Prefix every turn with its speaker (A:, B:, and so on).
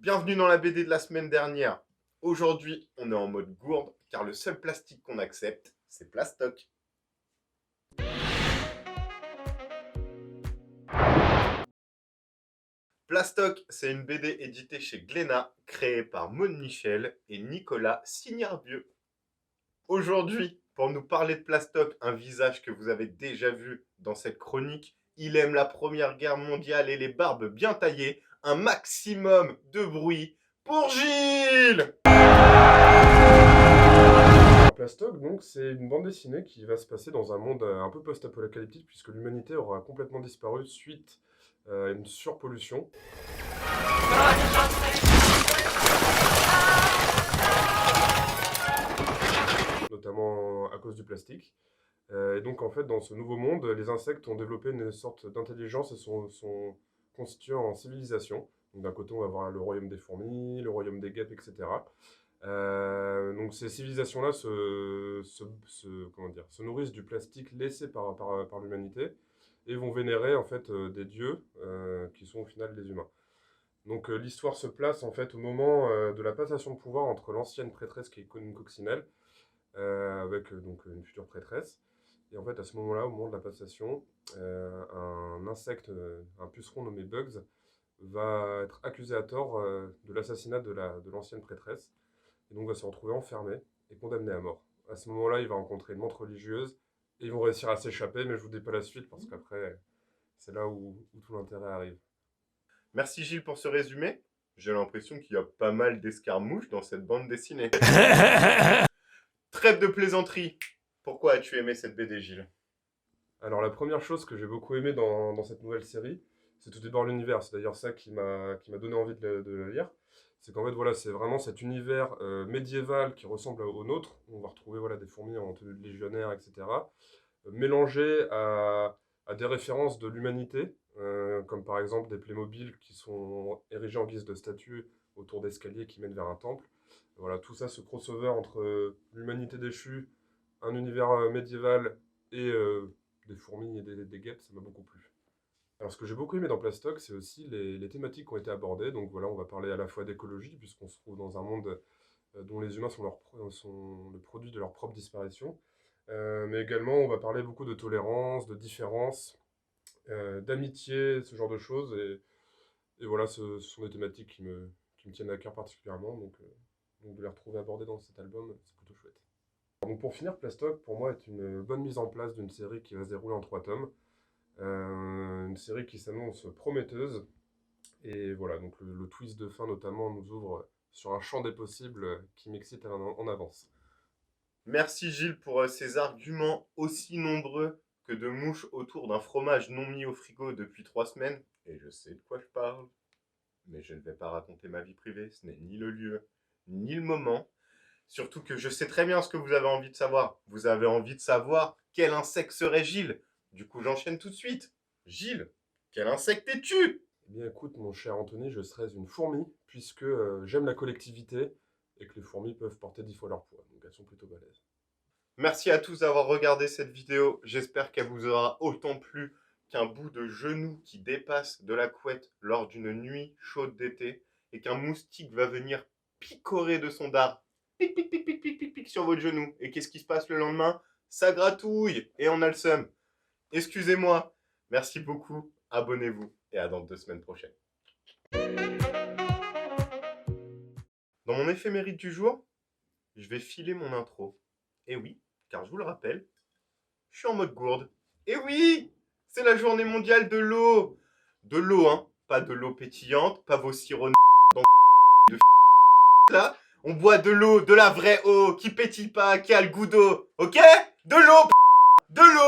A: Bienvenue dans la BD de la semaine dernière. Aujourd'hui, on est en mode gourde, car le seul plastique qu'on accepte, c'est Plastoc. Plastoc, c'est une BD éditée chez Glénat, créée par Maud Michel et Nicolas Signarbieu. Aujourd'hui, pour nous parler de Plastoc, un visage que vous avez déjà vu dans cette chronique, il aime la Première Guerre mondiale et les barbes bien taillées, un maximum de bruit pour Gilles.
B: Plastoc, donc, c'est une bande dessinée qui va se passer dans un monde un peu post-apocalyptique, puisque l'humanité aura complètement disparu suite à une surpollution. Notamment à cause du plastique. Et donc, en fait, dans ce nouveau monde, les insectes ont développé une sorte d'intelligence et sont constitués en civilisation. Donc, d'un côté, on va avoir le royaume des fourmis, le royaume des guêpes, etc. Donc ces civilisations-là se nourrissent du plastique laissé par l'humanité et vont vénérer en fait des dieux qui sont au final des humains. Donc l'histoire se place en fait au moment de la passation de pouvoir entre l'ancienne prêtresse qui est une coccinelle avec donc une future prêtresse. Et en fait à ce moment-là, au moment de la passation, un insecte, un puceron nommé Bugs va être accusé à tort de l'assassinat de l'ancienne prêtresse. Et donc va se retrouver enfermé et condamné à mort. À ce moment-là, il va rencontrer une montre religieuse et ils vont réussir à s'échapper, mais je vous dis pas la suite parce qu'après, c'est là où tout l'intérêt arrive.
A: Merci Gilles pour ce résumé. J'ai l'impression qu'il y a pas mal d'escarmouches dans cette bande dessinée. Trêve de plaisanterie. Pourquoi as-tu aimé cette BD, Gilles?
B: Alors la première chose que j'ai beaucoup aimé dans cette nouvelle série, c'est tout d'abord l'univers. C'est d'ailleurs ça qui m'a donné envie de le lire. C'est qu'en fait, voilà, c'est vraiment cet univers médiéval qui ressemble au nôtre. On va retrouver voilà, des fourmis en tenue de légionnaire, etc. Mélangé à des références de l'humanité, comme par exemple des Playmobil qui sont érigés en guise de statues autour d'escaliers qui mènent vers un temple. Voilà, tout ça, ce crossover entre l'humanité déchue, un univers médiéval et des fourmis et des guêpes, ça m'a beaucoup plu. Alors ce que j'ai beaucoup aimé dans Plastoc, c'est aussi les thématiques qui ont été abordées. Donc voilà, on va parler à la fois d'écologie, puisqu'on se trouve dans un monde dont les humains sont le produit de leur propre disparition. Mais également, on va parler beaucoup de tolérance, de différence, d'amitié, ce genre de choses. Et voilà, ce sont des thématiques qui me tiennent à cœur particulièrement. Donc de les retrouver abordées dans cet album, c'est plutôt chouette. Donc pour finir, Plastoc, pour moi, est une bonne mise en place d'une série qui va se dérouler en 3 tomes. Une série qui s'annonce prometteuse. Et voilà, donc le twist de fin notamment nous ouvre sur un champ des possibles qui m'excite en avance.
A: Merci Gilles pour ces arguments aussi nombreux que de mouches autour d'un fromage non mis au frigo depuis 3 semaines. Et je sais de quoi je parle. Mais je ne vais pas raconter ma vie privée, ce n'est ni le lieu, ni le moment. Surtout que je sais très bien ce que vous avez envie de savoir. Vous avez envie de savoir quel insecte serait Gilles. Du coup, j'enchaîne tout de suite. Gilles, quel insecte es-tu?
B: Eh bien écoute, mon cher Anthony, je serais une fourmi, puisque j'aime la collectivité, et que les fourmis peuvent porter 10 fois leur poids, donc elles sont plutôt balèzes.
A: Merci à tous d'avoir regardé cette vidéo. J'espère qu'elle vous aura autant plu qu'un bout de genou qui dépasse de la couette lors d'une nuit chaude d'été et qu'un moustique va venir picorer de son dard. Pic, pic, pic, pic, pic, pic, pic sur votre genou. Et qu'est-ce qui se passe le lendemain? Ça gratouille et on a le seum. Excusez-moi. Merci beaucoup. Abonnez-vous et à dans 2 semaines prochaines. Dans mon éphéméride du jour, je vais filer mon intro. Et oui, car je vous le rappelle, je suis en mode gourde. Et oui, c'est la journée mondiale de l'eau. De l'eau, hein. Pas de l'eau pétillante, pas vos sirops dans de là. On boit de l'eau, de la vraie eau, qui pétille pas, qui a le goût d'eau. Ok? De l'eau, de l'eau.